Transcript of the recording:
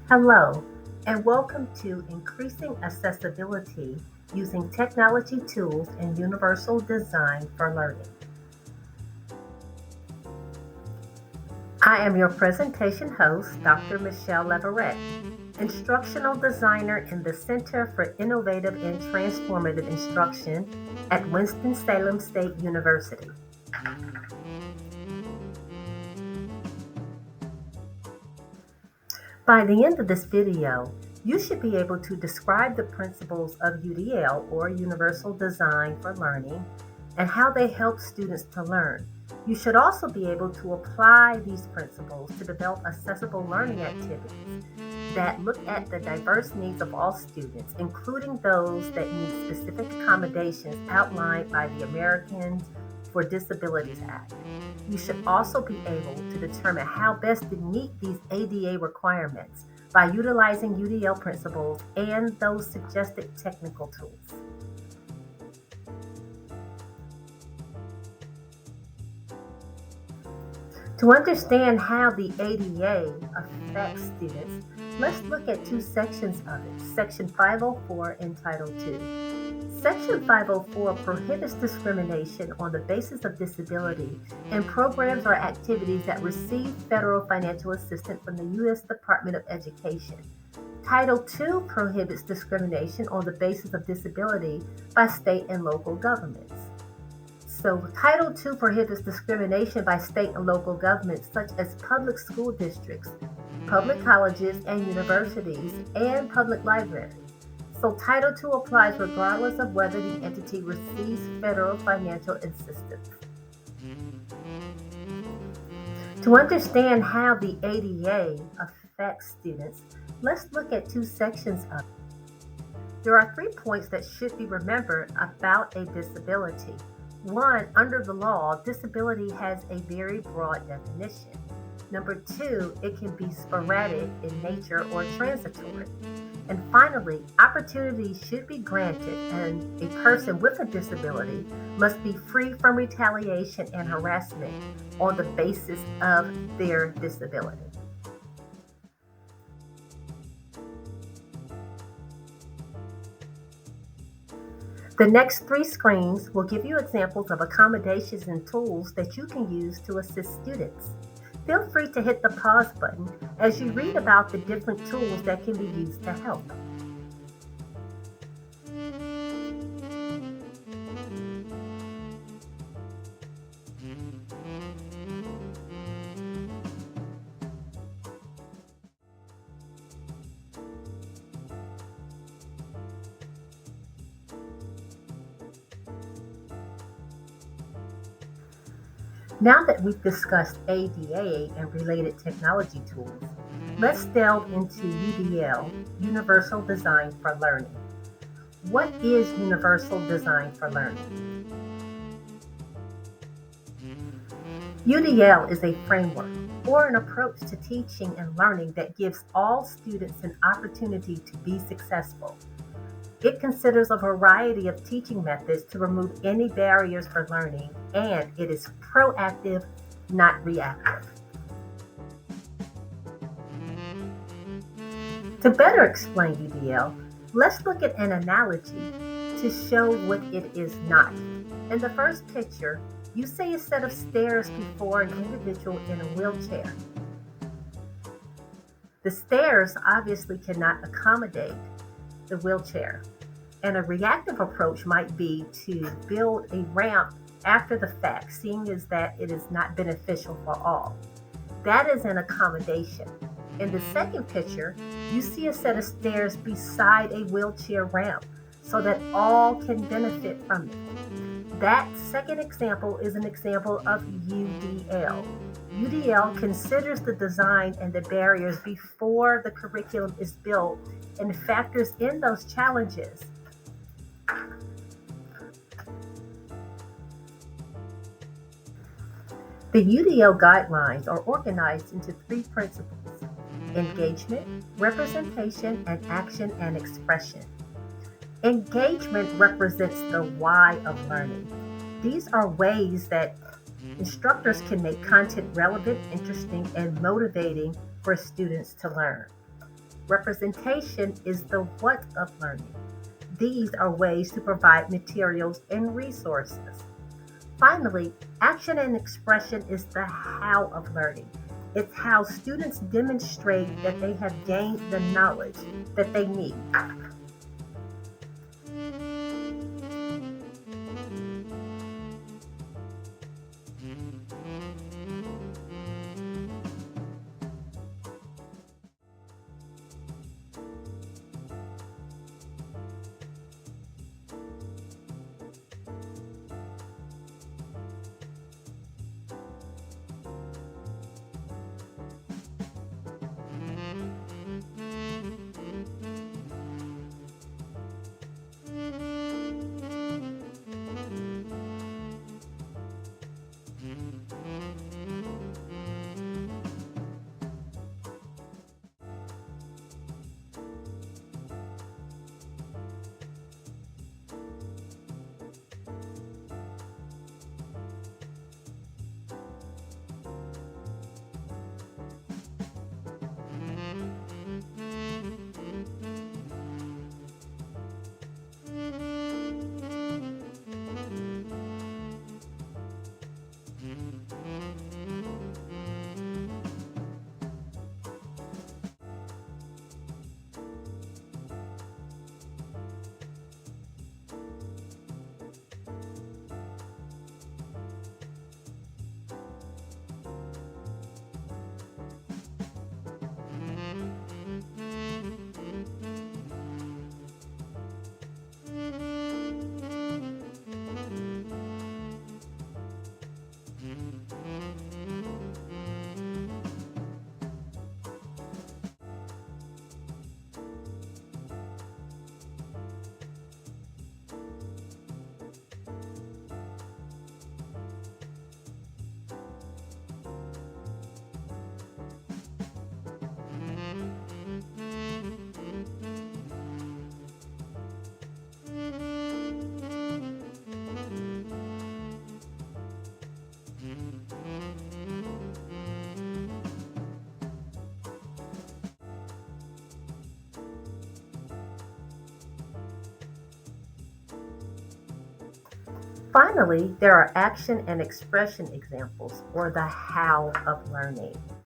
Hello, and welcome to Increasing Accessibility Using Technology Tools and Universal Design for Learning. I am your presentation host, Dr. Michelle Leverett, Instructional Designer in the Center for Innovative and Transformative Instruction at Winston-Salem State University. By the end of this video, you should be able to describe the principles of UDL, or Universal Design for Learning, and how they help students to learn. You should also be able to apply these principles to develop accessible learning activities that look at the diverse needs of all students, including those that need specific accommodations outlined by the Americans for Disabilities Act. You should also be able to determine how best to meet these ADA requirements by utilizing UDL principles and those suggested technical tools. To understand how the ADA affects students, let's look at two sections of it. Section 504 and Title II. Section 504 prohibits discrimination on the basis of disability in programs or activities that receive federal financial assistance from the U.S. Department of Education. Title II prohibits discrimination on the basis of disability by state and local governments. So Title II prohibits discrimination by state and local governments such as public school districts, public colleges and universities, and public libraries. So Title II applies regardless of whether the entity receives federal financial assistance. To understand how the ADA affects students, let's look at two sections of it. There are 3 points that should be remembered about a disability. 1, under the law, disability has a very broad definition. Number 2, it can be sporadic in nature or transitory. And finally, opportunity should be granted, and a person with a disability must be free from retaliation and harassment on the basis of their disability. The next 3 screens will give you examples of accommodations and tools that you can use to assist students. Feel free to hit the pause button as you read about the different tools that can be used to help. Now that we've discussed ADA and related technology tools, let's delve into UDL, Universal Design for Learning. What is Universal Design for Learning? UDL is a framework or an approach to teaching and learning that gives all students an opportunity to be successful. It considers a variety of teaching methods to remove any barriers for learning, and it is proactive, not reactive. To better explain UDL, let's look at an analogy to show what it is not. In the first picture, you see a set of stairs before an individual in a wheelchair. The stairs obviously cannot accommodate the wheelchair, and a reactive approach might be to build a ramp after the fact, seeing as that it is not beneficial for all. That is an accommodation. In the second picture, you see a set of stairs beside a wheelchair ramp so that all can benefit from it. That second example is an example of UDL. UDL considers the design and the barriers before the curriculum is built and factors in those challenges. The UDL guidelines are organized into 3 principles: engagement, representation, and action and expression. Engagement represents the why of learning. These are ways that instructors can make content relevant, interesting, and motivating for students to learn. Representation is the what of learning. These are ways to provide materials and resources. Finally, action and expression is the how of learning. It's how students demonstrate that they have gained the knowledge that they need. Finally, there are action and expression examples, or the how of learning.